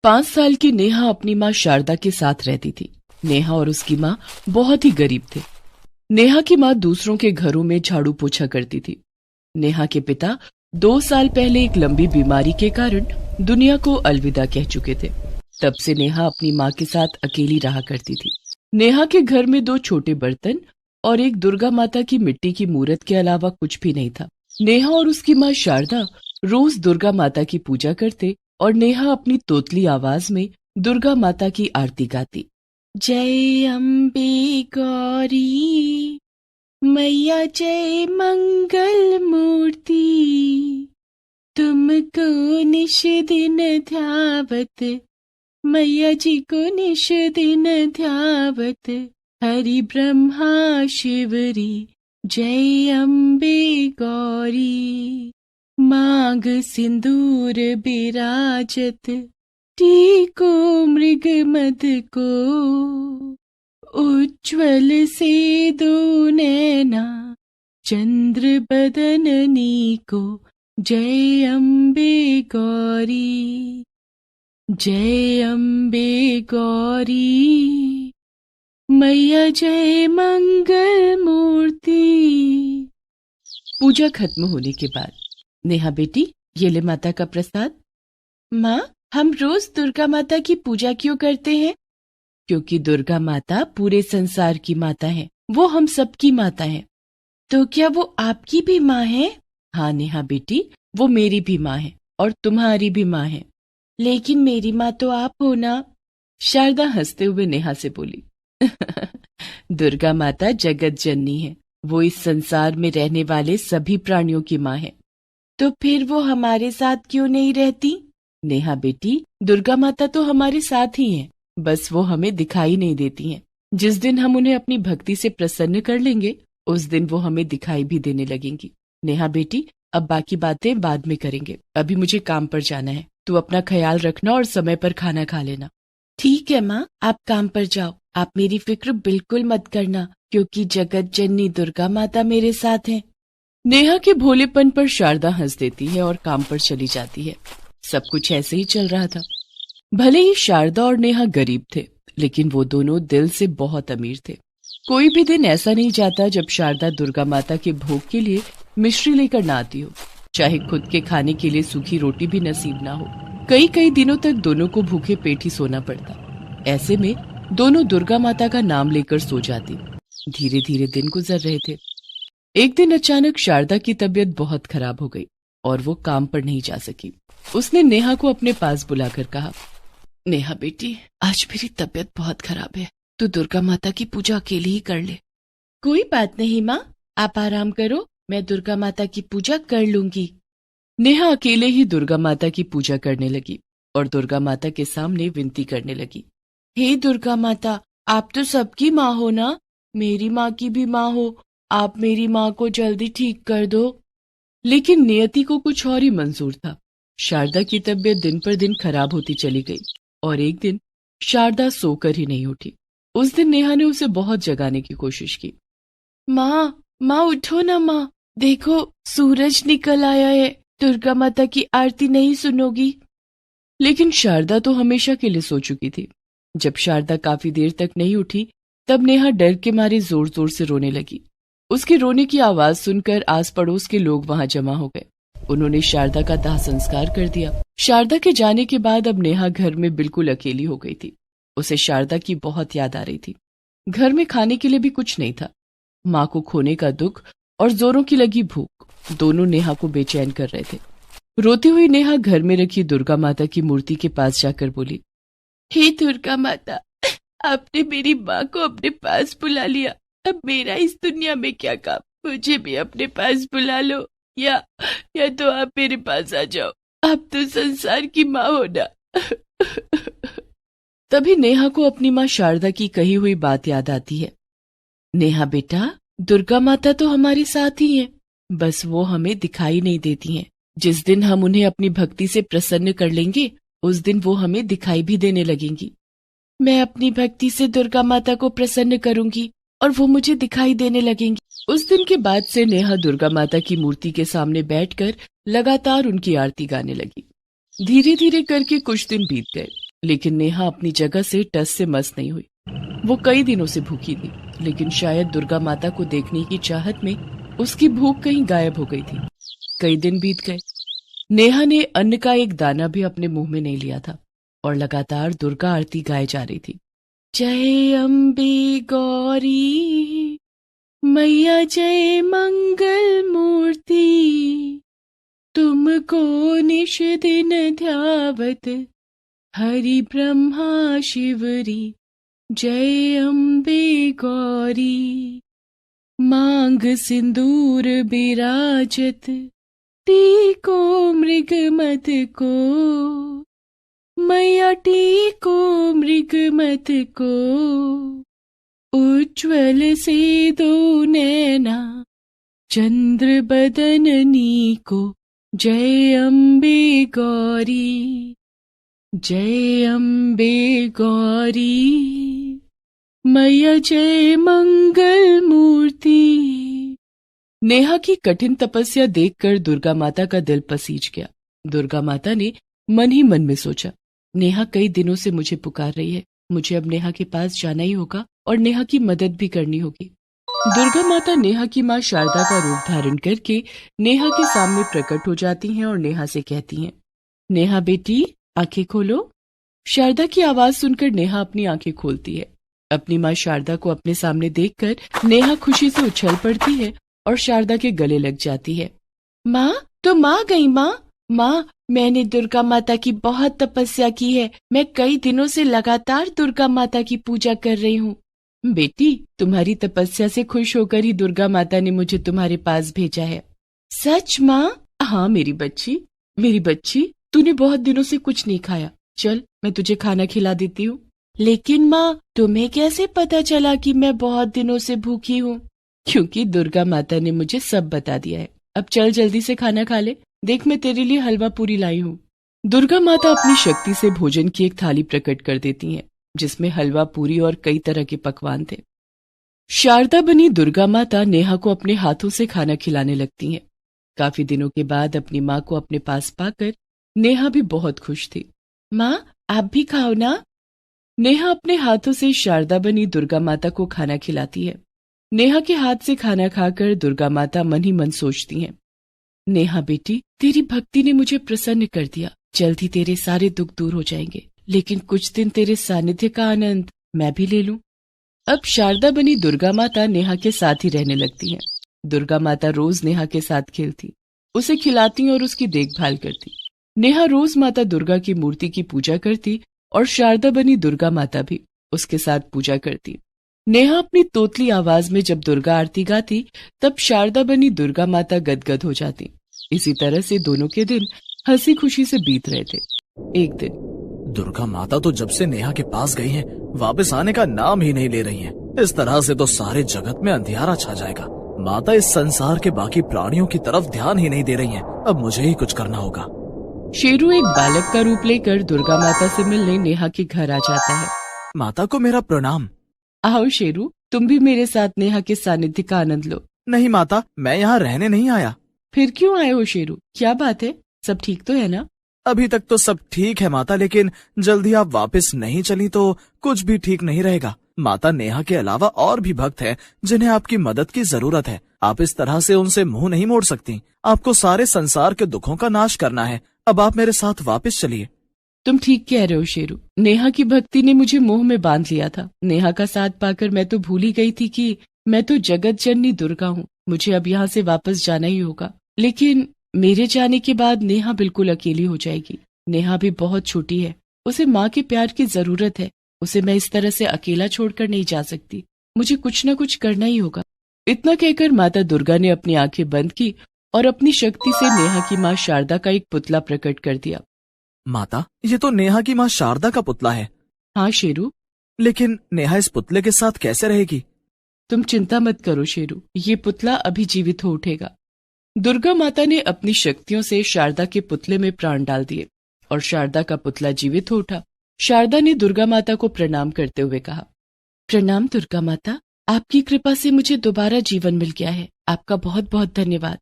5 साल की नेहा अपनी माँ शारदा के साथ रहती थी। नेहा और उसकी माँ बहुत ही गरीब थे। नेहा की माँ दूसरों के घरों में झाड़ू पोछा करती थी। नेहा के पिता 2 साल पहले एक लंबी बीमारी के कारण दुनिया को अलविदा कह चुके थे। तब से नेहा अपनी माँ के साथ अकेली रहा करती थी। नेहा के घर में 2 छोटे बर्तन और एक दुर्गा माता की मिट्टी की मूर्त के अलावा कुछ भी नहीं था। नेहा और उसकी माँ शारदा रोज दुर्गा माता की पूजा करते और नेहा अपनी तोतली आवाज में दुर्गा माता की आरती गाती। जय अम्बे गौरी मैया जय मंगल मूर्ति, तुमको निश दिन ध्यावत, मैया जी को निश दिन ध्यावत, हरि ब्रह्मा शिवरी जय अम्बे गौरी। मांग सिंदूर बिराजत, टीको मृग मद को, उज्ज्वल से दो नैना, चंद्र बदननी को, जय अम्बे गौरी, जय अम्बे गौरी, मैया जय मंगल मूर्ति। पूजा खत्म होने के बाद, नेहा बेटी ये ले माता का प्रसाद। माँ, हम रोज दुर्गा माता की पूजा क्यों करते हैं? क्योंकि दुर्गा माता पूरे संसार की माता है, वो हम सबकी माता है। तो क्या वो आपकी भी माँ है? हाँ नेहा बेटी, वो मेरी भी माँ है और तुम्हारी भी माँ है। लेकिन मेरी माँ तो आप हो ना? शारदा हंसते हुए नेहा से बोली। दुर्गा माता जगत जननी है, वो इस संसार में रहने वाले सभी प्राणियों की माँ है। तो फिर वो हमारे साथ क्यों नहीं रहती? नेहा बेटी, दुर्गा माता तो हमारे साथ ही हैं, बस वो हमें दिखाई नहीं देती हैं। जिस दिन हम उन्हें अपनी भक्ति से प्रसन्न कर लेंगे, उस दिन वो हमें दिखाई भी देने लगेंगी। नेहा बेटी, अब बाकी बातें बाद में करेंगे, अभी मुझे काम पर जाना है। तू अपना ख्याल रखना और समय पर खाना खा लेना। ठीक है माँ, आप काम पर जाओ, आप मेरी फिक्र बिल्कुल मत करना, क्योंकि जगत जननी दुर्गा माता मेरे साथ है। नेहा के भोलेपन पर शारदा हंस देती है और काम पर चली जाती है। सब कुछ ऐसे ही चल रहा था। भले ही शारदा और नेहा गरीब थे, लेकिन वो दोनों दिल से बहुत अमीर थे। कोई भी दिन ऐसा नहीं जाता जब शारदा दुर्गा माता के भोग के लिए मिश्री लेकर ना आती हो, चाहे खुद के खाने के लिए सूखी रोटी भी नसीब ना हो। कई कई दिनों तक दोनों को भूखे पेट ही सोना पड़ता। ऐसे में दोनों दुर्गा माता का नाम लेकर सो जाती। धीरे धीरे दिन गुजर रहे थे। एक दिन अचानक शारदा की तबीयत बहुत खराब हो गई और वो काम पर नहीं जा सकी। उसने नेहा को अपने पास बुलाकर कहा, नेहा बेटी, आज मेरी तबीयत बहुत खराब है, तू दुर्गा माता की पूजा अकेली ही कर ले। कोई बात नहीं माँ, आप आराम करो, मैं दुर्गा माता की पूजा कर लूंगी। नेहा अकेले ही दुर्गा माता की पूजा करने लगी और दुर्गा माता के सामने विनती करने लगी। हे दुर्गा माता, आप तो सबकी माँ हो ना, मेरी माँ की भी माँ हो, आप मेरी माँ को जल्दी ठीक कर दो। लेकिन नियति को कुछ और ही मंजूर था। शारदा की तबीयत दिन पर दिन खराब होती चली गई और एक दिन शारदा सोकर ही नहीं उठी। उस दिन नेहा ने उसे बहुत जगाने की कोशिश की। माँ, माँ उठो ना माँ, देखो सूरज निकल आया है, दुर्गा माता की आरती नहीं सुनोगी? लेकिन शारदा तो हमेशा के लिए सो चुकी थी। जब शारदा काफी देर तक नहीं उठी, तब नेहा डर के मारे जोर जोर से रोने लगी। उसके रोने की आवाज सुनकर आस पड़ोस के लोग वहां जमा हो गए। उन्होंने शारदा का दाह संस्कार कर दिया। शारदा के जाने के बाद अब नेहा घर में बिल्कुल अकेली हो गई थी। उसे शारदा की बहुत याद आ रही थी। घर में खाने के लिए भी कुछ नहीं था। माँ को खोने का दुख और जोरों की लगी भूख दोनों नेहा को बेचैन कर रहे थे। रोती हुई नेहा घर में रखी दुर्गा माता की मूर्ति के पास जाकर बोली, हे दुर्गा माता, आपने मेरी माँ को अपने पास बुला लिया, अब मेरा इस दुनिया में क्या काम, मुझे भी अपने पास बुला लो, या तो आप मेरे पास आ जाओ, आप तो संसार की माँ हो ना। तभी नेहा को अपनी माँ शारदा की कही हुई बात याद आती है। नेहा बेटा, दुर्गा माता तो हमारे साथ ही हैं, बस वो हमें दिखाई नहीं देती हैं। जिस दिन हम उन्हें अपनी भक्ति से प्रसन्न कर लेंगे, उस दिन वो हमें दिखाई भी देने लगेंगी। मैं अपनी भक्ति से दुर्गा माता को प्रसन्न करूंगी और वो मुझे दिखाई देने लगेंगी। उस दिन के बाद से नेहा दुर्गा माता की मूर्ति के सामने बैठकर लगातार उनकी आरती गाने लगी। धीरे धीरे करके कुछ दिन बीत गए। लेकिन नेहा अपनी जगह से टस से मस नहीं हुई। वो कई दिनों से भूखी थी, लेकिन शायद दुर्गा माता को देखने की चाहत में उसकी भूख कहीं गायब हो गई थी। कई दिन बीत गए। नेहा ने अन्न का एक दाना भी अपने मुंह में नहीं लिया था और लगातार दुर्गा आरती गाए जा रही थी। जय अम्बे गौरी मैया जय मंगल मूर्ति, तुमको निश दिन ध्यावत हरि ब्रह्मा शिवरी। जय अम्बे गौरी मांग सिंदूर बिराजत, टीको मृग मत को मैया टीको मृग मत को। उज्ज्वल से दो नैना चंद्र बदननी को। जय अम्बे गौरी जय अम्बे गौरी मैया जय मंगल मूर्ति। नेहा की कठिन तपस्या देखकर दुर्गा माता का दिल पसीज गया। दुर्गा माता ने मन ही मन में सोचा, नेहा कई दिनों से मुझे पुकार रही है, मुझे अब नेहा के पास जाना ही होगा और नेहा की मदद भी करनी होगी। दुर्गा माता नेहा की माँ शारदा का रूप धारण करके नेहा के सामने प्रकट हो जाती हैं और नेहा से कहती हैं, नेहा बेटी आंखें खोलो। शारदा की आवाज सुनकर नेहा अपनी आंखें खोलती है। अपनी माँ शारदा को अपने सामने देखकर नेहा खुशी से उछल पड़ती है और शारदा के गले लग जाती है। माँ तुम आ गई। माँ मैंने दुर्गा माता की बहुत तपस्या की है, मैं कई दिनों से लगातार दुर्गा माता की पूजा कर रही हूँ। बेटी तुम्हारी तपस्या से खुश होकर ही दुर्गा माता ने मुझे तुम्हारे पास भेजा है। सच माँ? हाँ मेरी बच्ची तूने बहुत दिनों से कुछ नहीं खाया, चल मैं तुझे खाना खिला देती हूँ। लेकिन माँ तुम्हें कैसे पता चला कि मैं बहुत दिनों से भूखी हूँ? क्योंकि दुर्गा माता ने मुझे सब बता दिया है। अब चल जल्दी से खाना खा ले, देख मैं तेरे लिए हलवा पूरी लाई हूँ। दुर्गा माता अपनी शक्ति से भोजन की एक थाली प्रकट कर देती हैं, जिसमें हलवा पूरी और कई तरह के पकवान थे। शारदा बनी दुर्गा माता नेहा को अपने हाथों से खाना खिलाने लगती हैं। काफी दिनों के बाद अपनी माँ को अपने पास पाकर नेहा भी बहुत खुश थी। माँ आप भी खाओ ना। नेहा अपने हाथों से शारदा बनी दुर्गा माता को खाना खिलाती है। नेहा के हाथ से खाना खाकर दुर्गा माता मन ही मन सोचती हैं, नेहा बेटी तेरी भक्ति ने मुझे प्रसन्न कर दिया, जल्द ही तेरे सारे दुख दूर हो जाएंगे, लेकिन कुछ दिन तेरे सानिध्य का आनंद मैं भी ले लूं। अब शारदा बनी दुर्गा माता नेहा के साथ ही रहने लगती हैं। दुर्गा माता रोज नेहा के साथ खेलती, उसे खिलाती और उसकी देखभाल करती। नेहा रोज माता दुर्गा की मूर्ति की पूजा करती और शारदा बनी दुर्गा माता भी उसके साथ पूजा करती। नेहा अपनी तोतली आवाज में जब दुर्गा आरती गाती, तब शारदा बनी दुर्गा माता गदगद हो जाती। इसी तरह से दोनों के दिन हंसी खुशी से बीत रहे थे। एक दिन दुर्गा माता तो जब से नेहा के पास गई हैं, वापस आने का नाम ही नहीं ले रही हैं। इस तरह से तो सारे जगत में अंधियारा छा जाएगा। माता इस संसार के बाकी प्राणियों की तरफ ध्यान ही नहीं दे रही हैं। अब मुझे ही कुछ करना होगा। शेरू एक बालक का रूप लेकर दुर्गा माता से मिलने नेहा के घर आ जाता है। माता को मेरा प्रणाम। आओ शेरू, तुम भी मेरे साथ नेहा के सानिध्य का आनंद लो। नहीं माता, मैं यहाँ रहने नहीं आया। फिर क्यों आए हो शेरू, क्या बात है, सब ठीक तो है ना? अभी तक तो सब ठीक है माता, लेकिन जल्दी आप वापस नहीं चली तो कुछ भी ठीक नहीं रहेगा। माता नेहा के अलावा और भी भक्त हैं जिन्हें आपकी मदद की जरूरत है। आप इस तरह से उनसे मुंह नहीं मोड़ सकती। आपको सारे संसार के दुखों का नाश करना है। अब आप मेरे साथ वापस चलिए। तुम ठीक कह रहे हो शेरू, नेहा की भक्ति ने मुझे मोह में बांध लिया था। नेहा का साथ पाकर मैं तो भूल ही गई थी कि मैं तो जगत जननी दुर्गा हूँ। मुझे अब यहाँ से वापस जाना ही होगा, लेकिन मेरे जाने के बाद नेहा बिल्कुल अकेली हो जाएगी। नेहा भी बहुत छोटी है, उसे माँ के प्यार की जरूरत है। उसे मैं इस तरह से अकेला छोड़कर नहीं जा सकती। मुझे कुछ न कुछ करना ही होगा। इतना कहकर माता दुर्गा ने अपनी आंखें बंद की और अपनी शक्ति से नेहा की माँ शारदा का एक पुतला प्रकट कर दिया। माता, ये तो नेहा की माँ शारदा का पुतला है। हाँ शेरू, लेकिन नेहा इस पुतले के साथ कैसे रहेगी? तुम चिंता मत करो शेरू, ये पुतला अभी जीवित हो उठेगा। दुर्गा माता ने अपनी शक्तियों से शारदा के पुतले में प्राण डाल दिए और शारदा का पुतला जीवित हो उठा। शारदा ने दुर्गा माता को प्रणाम करते हुए कहा, प्रणाम दुर्गा माता, आपकी कृपा से मुझे दोबारा जीवन मिल गया है, आपका बहुत बहुत धन्यवाद।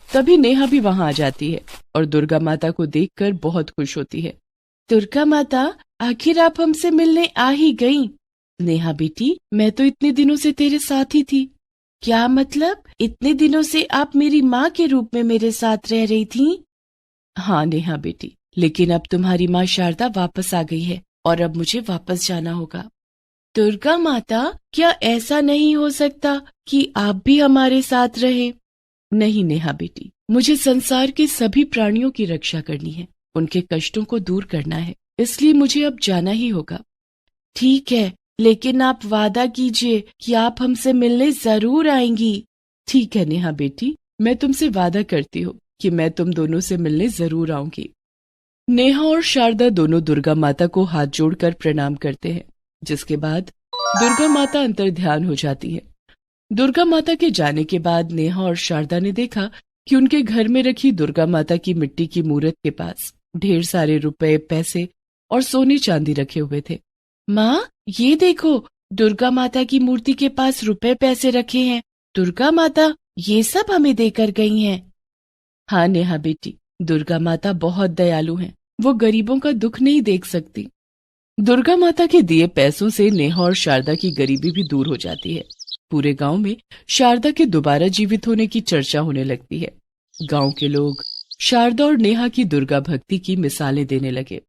तभी नेहा भी वहां आ जाती है और दुर्गा माता को देखकर बहुत खुश होती है। दुर्गा माता, आखिर आप हमसे मिलने आ ही गईं। नेहा बेटी, मैं तो इतने दिनों से तेरे साथ ही थी। क्या मतलब? इतने दिनों से आप मेरी माँ के रूप में मेरे साथ रह रही थीं? हाँ नेहा बेटी, लेकिन अब तुम्हारी माँ शारदा वापस आ गई है और अब मुझे वापस जाना होगा। दुर्गा माता, क्या ऐसा नहीं हो सकता कि आप भी हमारे साथ रहे? नहीं नेहा बेटी, मुझे संसार के सभी प्राणियों की रक्षा करनी है, उनके कष्टों को दूर करना है, इसलिए मुझे अब जाना ही होगा। ठीक है, लेकिन आप वादा कीजिए कि आप हमसे मिलने जरूर आएंगी। ठीक है नेहा बेटी, मैं तुमसे वादा करती हूँ कि मैं तुम दोनों से मिलने जरूर आऊंगी। नेहा और शारदा दोनों दुर्गा माता को हाथ जोड़कर प्रणाम करते हैं, जिसके बाद दुर्गा माता अंतर्ध्यान हो जाती है। दुर्गा माता के जाने के बाद नेहा और शारदा ने देखा कि उनके घर में रखी दुर्गा माता की मिट्टी की मूर्त के पास ढेर सारे रुपए, पैसे और सोने चांदी रखे हुए थे। माँ, ये देखो, दुर्गा माता की मूर्ति के पास रुपए पैसे रखे हैं। दुर्गा माता ये सब हमें देकर गई हैं। हाँ नेहा बेटी, दुर्गा माता बहुत दयालु हैं, वो गरीबों का दुख नहीं देख सकती। दुर्गा माता के दिए पैसों से नेहा और शारदा की गरीबी भी दूर हो जाती है। पूरे गांव में शारदा के दोबारा जीवित होने की चर्चा होने लगती है। गांव के लोग शारदा और नेहा की दुर्गा भक्ति की मिसालें देने लगे।